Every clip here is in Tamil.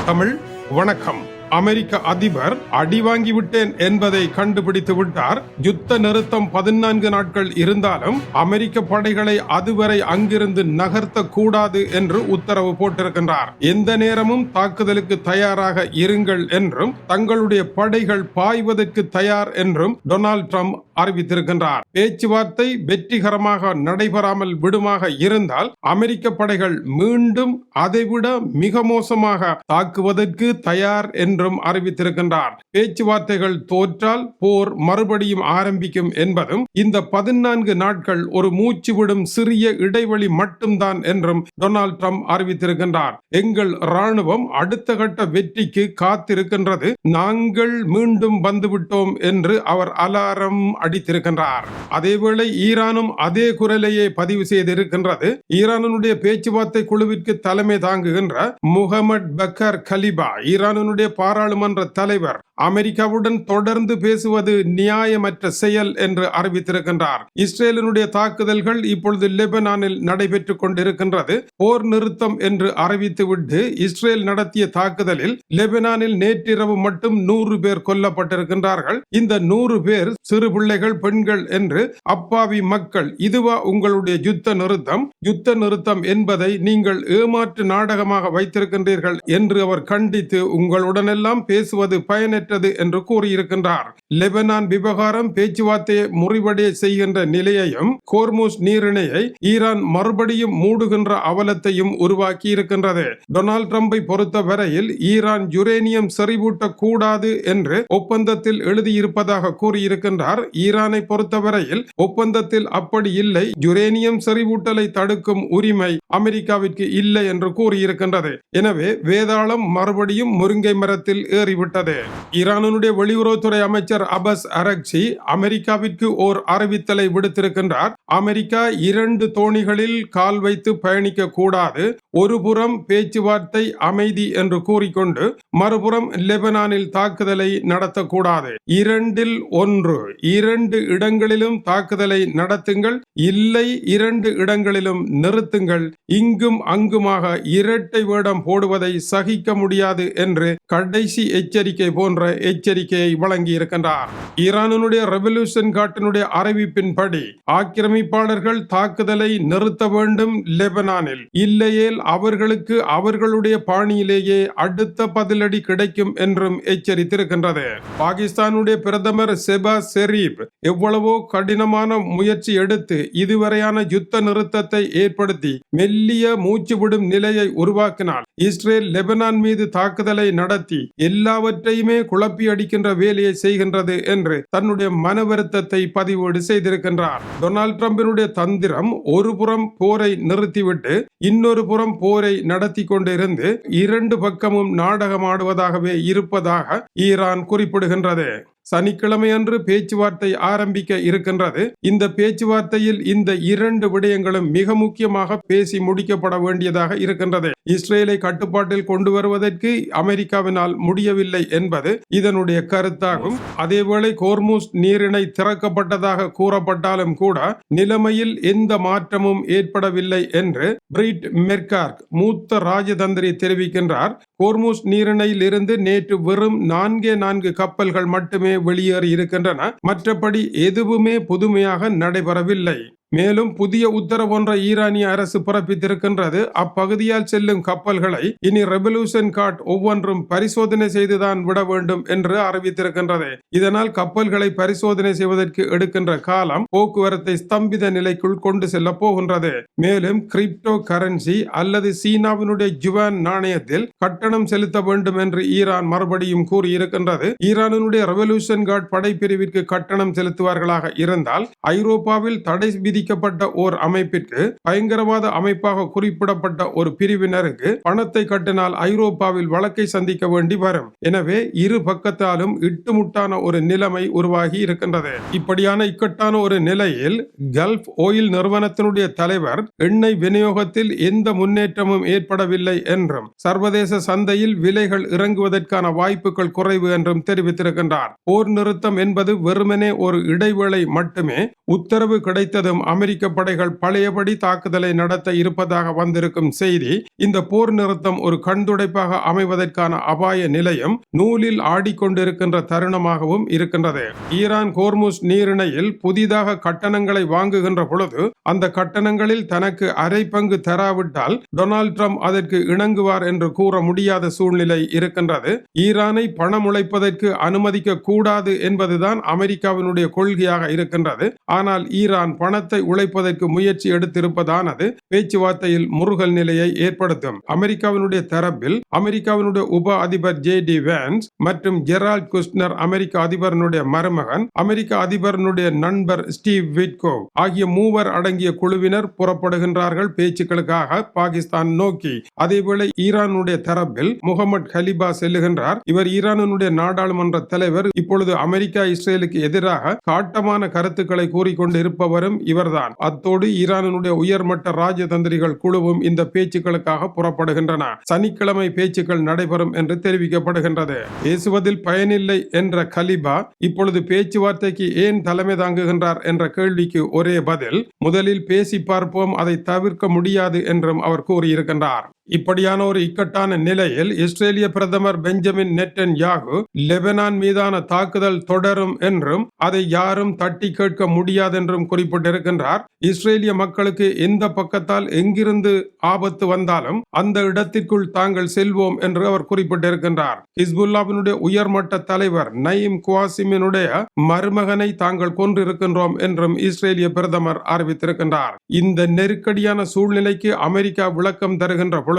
தமிழ் வணக்கம். அமெரிக்க அதிபர் அடி வாங்கி விட்டேன் என்பதை கண்டுபிடித்து விட்டார். யுத்த நிறுத்தம் 14 நாட்கள் இருந்தாலும் அமெரிக்க படைகளை அதுவரை அங்கிருந்து நகர்த்த கூடாது என்று உத்தரவு போட்டிருக்கின்றார். எந்த நேரமும் தாக்குதலுக்கு தயாராக இருங்கள் என்றும் தங்களுடைய படைகள் பாய்வதற்கு தயார் என்றும் டொனால்ட் ட்ரம்ப் அறிவித்திருக்கின்றார். பேச்சுவார்த்தை வெற்றிகரமாக நடைபெறாமல் விடுமாக இருந்தால் அமெரிக்க படைகள் மீண்டும் அதைவிட மிக மோசமாக தாக்குவதற்கு தயார் என்றும் அறிவித்திருக்கின்றார். பேச்சுவார்த்தைகள் தோற்றால் போர் மறுபடியும் ஆரம்பிக்கும் என்பதும் இந்த 14 நாட்கள் ஒரு மூச்சு விடும் சிறிய இடைவெளி மட்டும்தான் என்றும் டொனால்ட் ட்ரம்ப் அறிவித்திருக்கின்றார். எங்கள் ராணுவம் அடுத்த கட்ட வெற்றிக்கு காத்திருக்கின்றது, நாங்கள் மீண்டும் வந்துவிட்டோம் என்று அவர் அலாரம் அடித்திருக்கின்றார். அதேவேளை ஈரானும் அதே குரலையே பதிவு செய்திருக்கின்றது. ஈரானுடைய பேச்சுவார்த்தை குழுவிற்கு தலைமை தாங்குகின்ற முகமது பக்கர் கலிபா ஈரானுடைய பாராளுமன்ற தலைவர் அமெரிக்காவுடன் தொடர்ந்து பேசுவது நியாயமற்ற செயல் என்று அறிவித்திருக்கின்றார். இஸ்ரேலினுடைய தாக்குதல்கள் இப்பொழுது லெபனானில் நடைபெற்றுக் கொண்டிருக்கின்றது. போர் நிறுத்தம் என்று அறிவித்துவிட்டு இஸ்ரேல் நடத்திய தாக்குதலில் லெபனானில் நேற்றிரவு மட்டும் 100 பேர் கொல்லப்பட்டிருக்கின்றார்கள். இந்த 100 பேர் சிறு பிள்ளைகள், பெண்கள் என்று அப்பாவி மக்கள். இதுவா உங்களுடைய யுத்த நிறுத்தம்? யுத்த நிறுத்தம் என்பதை நீங்கள் ஏமாற்று நாடகமாக வைத்திருக்கின்றீர்கள் என்று அவர் கண்டித்து உங்களுடனெல்லாம் பேசுவது பயனற்றது என்று கூறியிருக்கின்றார். லெபனான் விவகாரம் பேச்சுவார்த்தையை முறிவடைய செய்கின்ற நிலையையும் ஹோர்முஸ் நீரிணையை ஈரான் மறுபடியும் மூடுகின்ற அவலத்தையும் உருவாக்கி இருக்கின்றது. டொனால்ட் ட்ரம்பை பொறுத்த வரையில் ஈரான் யுரேனியம் செறிவூட்டக் கூடாது என்று ஒப்பந்தத்தில் எழுதியிருப்பதாக கூறியிருக்கின்றார். ஈரானை பொறுத்தவரையில் ஒப்பந்தத்தில் அப்படி இல்லை, யுரேனியம் செறிவூட்டலை தடுக்கும் உரிமை அமெரிக்காவிற்கு இல்லை என்று கூறியிருக்கின்றது. எனவே வேதாளம் மறுபடியும் முருங்கை மரத்தில் ஏறிவிட்டது. ஈரானுடைய வெளியுறவுத்துறை அமைச்சர் அபஸ் அரக்சி அமெரிக்காவிற்கு ஓர் அறிவித்தலை விடுத்திருக்கின்றார். அமெரிக்கா 2 தோணிகளில் கால் வைத்து பயணிக்க கூடாது. ஒருபுறம் பேச்சுவார்த்தை அமைதி என்று கூறிக்கொண்டு மறுபுறம் லெபனானில் தாக்குதலை நடத்தக்கூடாது. 2இல் 1, 2 இடங்களிலும் தாக்குதலை நடத்துங்கள், இல்லை 2 இடங்களிலும் நிறுத்துங்கள். இங்கும் அங்குமாக இரட்டை வேடம் போடுவதை சகிக்க முடியாது என்று கடைசி எச்சரிக்கை போன்ற எச்சரிக்கையை வழங்கி இருக்கின்றார். ஈரானுடைய ரெவல்யூஷன் கார்டினுடைய அறிவிப்பின்படி ஆக்கிரமிப்பாளர்கள் தாக்குதலை நிறுத்த வேண்டும் லெபனானில், இல்லையேல் அவர்களுக்கு அவர்களுடைய பாணியிலேயே அடுத்த பதிலடி கிடைக்கும் என்றும் எச்சரித்திருக்கின்றது. பாகிஸ்தானுடைய பிரதமர் ஷெபாஸ் ஷெரீப் எவ்வளவோ கடினமான முயற்சி எடுத்து இதுவரையான யுத்த நிறுத்தத்தை ஏற்படுத்தி மெல்லிய மூச்சு விடும் நிலையை உருவாக்கினால் இஸ்ரேல் லெபனான் மீது தாக்குதலை நடத்தி எல்லாவற்றையுமே குழப்பி அடிக்கின்ற வேலையை செய்கின்றது என்று தன்னுடைய மன வருத்தத்தை பதிவேடு செய்திருக்கின்றார். டொனால்ட் ட்ரம்பினுடைய தந்திரம் ஒரு புறம் போரை நிறுத்திவிட்டு இன்னொரு புறம் போரை நடத்தி கொண்டிருந்து 2 பக்கமும் நாடகமாடுவதாகவே இருப்பதாக ஈரான் குறிப்பிடுகின்றது. சனிக்கிழமை அன்று பேச்சுவார்த்தை ஆரம்பிக்க இருக்கின்றது. இந்த பேச்சுவார்த்தையில் இந்த 2 விடயங்களும் மிக முக்கியமாக பேசி முடிக்கப்பட வேண்டியதாக இருக்கின்றது. இஸ்ரேலை கட்டுப்பாட்டில் கொண்டு வருவதற்கு அமெரிக்காவினால் முடியவில்லை என்பது இதனுடைய கருத்தாகும். அதேவேளை ஹோர்முஸ் நீரிணை திறக்கப்பட்டதாக கூறப்பட்டாலும் கூட நிலைமையில் எந்த மாற்றமும் ஏற்படவில்லை என்று பிரிட் மெர்கார்க் மூத்த ராஜதந்திரி தெரிவிக்கின்றார். ஹோர்முஸ் நீரிணையில் இருந்து நேற்று வெறும் 4 கப்பல்கள் மட்டுமே வெளியேறி இருக்கின்றன. மற்றபடி எதுவுமே புதுமையாக நடைபெறவில்லை. மேலும் புதிய உத்தரவு ஒன்றை ஈரானிய அரசு பிறப்பித்திருக்கின்றது. அப்பகுதியால் செல்லும் கப்பல்களை இனி ரெவல்யூஷன் கார்ட் ஒவ்வொன்றும் பரிசோதனை செய்துதான் விட வேண்டும் என்று அறிவித்திருக்கின்றது. இதனால் கப்பல்களை பரிசோதனை செய்வதற்கு எடுக்கின்ற காலம் போக்குவரத்தை ஸ்தம்பித நிலைக்குள் கொண்டு செல்ல போகின்றது. மேலும் கிரிப்டோ கரன்சி அல்லது சீனாவினுடைய ஜுவான் நாணயத்தில் கட்டணம் செலுத்த வேண்டும் என்று ஈரான் மறுபடியும் கூறியிருக்கின்றது. ஈரானுடைய ரெவல்யூஷன் கார்ட் படைப்பிரிவிற்கு கட்டணம் செலுத்துவார்களாக இருந்தால் ஐரோப்பாவில் தடை விதிக்கப்பட்ட ஓர் அமைப்பிற்கு பயங்கரவாத அமைப்பாக குறிப்பிடப்பட்ட ஒரு பிரிவினருக்கு பணத்தை கட்டினால் ஐரோப்பாவில் வழக்கை சந்திக்க வேண்டி வரும். எனவே இரு பக்கத்தாலும் இட்டுமுட்டான ஒரு நிலைமை உருவாகி இருக்கின்றது. இப்படியான இக்கட்டான ஒரு நிலையில் கல்ஃப் ஆயில் நிறுவனத்தினுடைய தலைவர் எண்ணெய் விநியோகத்தில் எந்த முன்னேற்றமும் ஏற்படவில்லை என்றும் சர்வதேச சந்தையில் விலைகள் இறங்குவதற்கான வாய்ப்புகள் குறைவு என்றும் தெரிவித்திருக்கின்றார். போர் நிறுத்தம் என்பது வெறுமனே ஒரு இடைவேளை மட்டுமே. உத்தரவு கிடைத்ததும் அமெரிக்க படைகள் பழையபடி தாக்குதலை நடத்த இருப்பதாக வந்திருக்கும் செய்தி இந்த போர் நிறுத்தம் ஒரு கண்துடைப்பாக அமைவதற்கான அபாய நிலையம் நூலில் ஆடிக்கொண்டிருக்கின்ற தருணமாகவும் இருக்கின்றது. ஈரான் ஹோர்முஸ் நீரிணையில் புதிதாக கட்டணங்களை வாங்குகின்ற பொழுது அந்த கட்டணங்களில் தனக்கு அரை பங்கு தராவிட்டால் டொனால்ட் ட்ரம்ப் அதற்கு இணங்குவார் என்று கூற முடியாத சூழ்நிலை இருக்கின்றது. ஈரானை பணம் உழைப்பதற்கு அனுமதிக்க கூடாது என்பதுதான் அமெரிக்காவினுடைய கொள்கையாக இருக்கின்றது. ஆனால் ஈரான் பணத்தை உழைப்பதற்கு முயற்சி எடுத்திருப்பதானது பேச்சுவார்த்தையில் முருகல் நிலையை ஏற்படுத்தும். அமெரிக்காவினுடைய தரப்பில் அமெரிக்காவினுடைய உப அதிபர் JD Vance மற்றும் ஜெரால்ட் குஷ்னர் அமெரிக்க அதிபரனுடைய மருமகன் அமெரிக்க அதிபரனுடைய நண்பர் ஸ்டீவ் விட்கோவ் ஆகிய மூவர் அடங்கிய குழுவினர் புறப்படுகின்றார்கள் பேச்சுக்களுக்காக பாகிஸ்தான் நோக்கி. அதேவேளை ஈரானுடைய தரப்பில் முகமது கலிபா செல்லுகின்றார். இவர் ஈரானுடைய நாடாளுமன்ற தலைவர். இப்பொழுது அமெரிக்கா இஸ்ரேலுக்கு எதிராக காட்டமான கருத்துக்களை கூறிக்கொண்டு இருப்பவரும் இவர்தான். அத்தோடு ஈரானுடைய உயர்மட்ட ராஜதந்திரிகள் குழுவும் இந்த பேச்சுக்களுக்காக புறப்படுகின்றன. சனிக்கிழமை பேச்சுக்கள் நடைபெறும் என்று தெரிவிக்கப்படுகின்றது. பேசுவதில் பயனில்லை என்ற கலிபா இப்பொழுது பேச்சுவார்த்தைக்கு ஏன் தலைமை தாங்குகின்றார் என்ற கேள்விக்கு ஒரே பதில், முதலில் பேசி பார்ப்போம், அதை தவிர்க்க முடியாது என்றும் அவர் கூறியிருக்கின்றார். இப்படியான ஒரு இக்கட்டான நிலையில் இஸ்ரேலிய பிரதமர் பெஞ்சமின் நெட்டன்யாகு லெபனான் மீதான தாக்குதல் தொடரும் என்றும் அதை யாரும் தட்டி கேட்க முடியாது என்றும் குறிப்பிட்டிருக்கின்றார். இஸ்ரேலிய மக்களுக்கு எந்த பக்கத்தால் எங்கிருந்து ஆபத்து வந்தாலும் அந்த இடத்திற்குள் தாங்கள் செல்வோம் என்று அவர் குறிப்பிட்டிருக்கின்றார். ஹிஸ்புல்லாவினுடைய உயர்மட்ட தலைவர் நயீம் குவாசிமினுடைய மருமகனை தாங்கள் கொன்றிருக்கின்றோம் என்றும் இஸ்ரேலிய பிரதமர் அறிவித்திருக்கின்றார். இந்த நெருக்கடியான சூழ்நிலைக்கு அமெரிக்கா விளக்கம் தருகின்ற பொழுது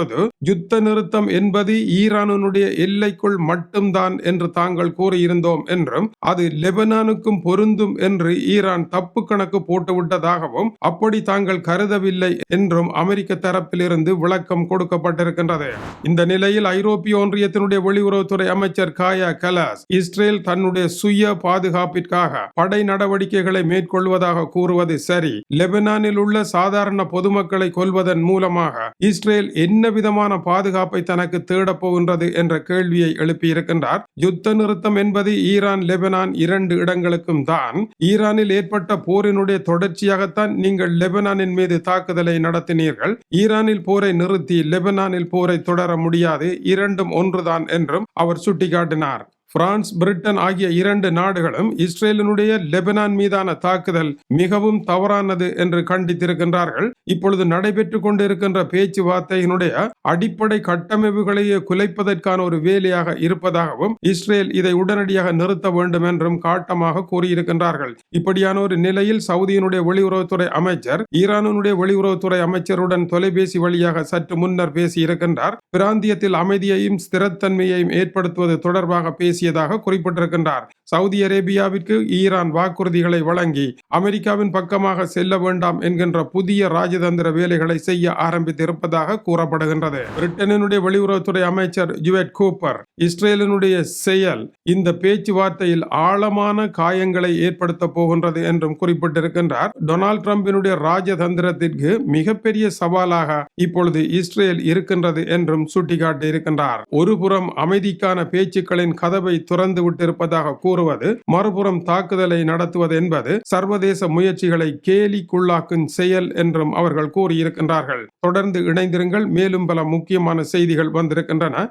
யுத்த நிறுத்தம் என்பது ஈரானுடைய எல்லைக்குள் மட்டும்தான் என்று தாங்கள் கூறியிருந்தோம் என்றும் அது லெபனானுக்கும் பொருந்தும் என்று ஈரான் தப்பு கணக்கு போட்டுவிட்டதாகவும் அப்படி தாங்கள் கருதவில்லை என்றும் அமெரிக்க தரப்பிலிருந்து விளக்கம் கொடுக்கப்பட்டிருக்கின்றது. இந்த நிலையில் ஐரோப்பிய ஒன்றியத்தினுடைய வெளியுறவுத்துறை அமைச்சர் காயா கலாஸ் இஸ்ரேல் தன்னுடைய சுய பாதுகாப்பிற்காக படை நடவடிக்கைகளை மேற்கொள்வதாக கூறுவது சரி, லெபனானில் உள்ள சாதாரண பொதுமக்களை கொல்வதன் மூலமாக இஸ்ரேல் என்ன விதமான பாதுகாப்பை தனக்கு தேடப் போகின்றது என்ற கேள்வியை எழுப்பியிருக்கின்றார். யுத்த நிறுத்தம் என்பது ஈரான் லெபனான் இரண்டு இடங்களுக்கும் தான். ஈரானில் ஏற்பட்ட போரினுடைய தொடர்ச்சியாகத்தான் நீங்கள் லெபனானின் மீது தாக்குதலை நடத்தினீர்கள். ஈரானில் போரை நிறுத்தி லெபனானில் போரை தொடர முடியாது, இரண்டும் ஒன்றுதான் என்றும் அவர் சுட்டிக்காட்டினார். பிரான்ஸ், பிரிட்டன் ஆகிய இரண்டு நாடுகளும் இஸ்ரேலினுடைய லெபனான் மீதான தாக்குதல் மிகவும் தவறானது என்று கண்டித்திருக்கின்றார்கள். இப்பொழுது நடைபெற்றுக் கொண்டிருக்கின்ற பேச்சுவார்த்தையினுடைய அடிப்படை கட்டமைப்புகளையே குலைப்பதற்கான ஒரு வேலையாக இருப்பதாகவும் இஸ்ரேல் இதை உடனடியாக நிறுத்த வேண்டும் என்றும் காட்டமாக கூறியிருக்கின்றார்கள். இப்படியான ஒரு நிலையில் சவுதியினுடைய வெளியுறவுத்துறை அமைச்சர் ஈரானுடைய வெளியுறவுத்துறை அமைச்சருடன் தொலைபேசி வழியாக சற்று முன்னர் பேசியிருக்கின்றார். பிராந்தியத்தில் அமைதியையும் ஸ்திரத்தன்மையையும் ஏற்படுத்துவது தொடர்பாக பேசியதாக குறிப்பிட்டிருக்கின்றார். சவுதி அரேபியாவிற்கு ஈரான் வாக்குறுதிகளை வழங்கி அமெரிக்காவின் பக்கமாக செல்ல வேண்டாம் என்கின்ற புதிய ராஜதந்திர வேலைகளை செய்ய ஆரம்பித்திருப்பதாக கூறப்படுகின்றது. பிரிட்டனினுடைய வெளியுறவுத்துறை அமைச்சர் ஜுவெட் கூப்பர் இஸ்ரேலினுடைய செயல் இந்த பேச்சுவார்த்தையில் ஆழமான காயங்களை ஏற்படுத்த போகின்றது என்றும் குறிப்பிட்டிருக்கின்றார். டொனால்ட் ட்ரம்பினுடைய ராஜதந்திரத்திற்கு மிகப்பெரிய சவாலாக இப்பொழுது இஸ்ரேல் இருக்கின்றது என்றும் சுட்டிக்காட்டியிருக்கின்றார். ஒருபுறம் அமைதிக்கான பேச்சுக்களின் கதவை துறந்து விட்டிருப்பதாக கூறுவது, மறுபுறம் தாக்குதலை நடத்துவது என்பது சர்வதேச முயற்சிகளை கேலிக்குள்ளாக்கும் செயல் என்றும் அவர்கள் கூறியிருக்கின்றார்கள். தொடர்ந்து இணைந்திருங்கள், மேலும் பல முக்கியமான செய்திகள் வந்திருக்கின்றன.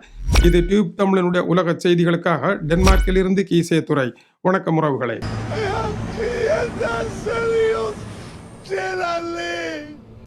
இது டியூப் தமிழனுடைய உலக செய்திகளுக்காக டென்மார்க்கில் இருந்து கீசே துறை. வணக்கம் உறவுகளை.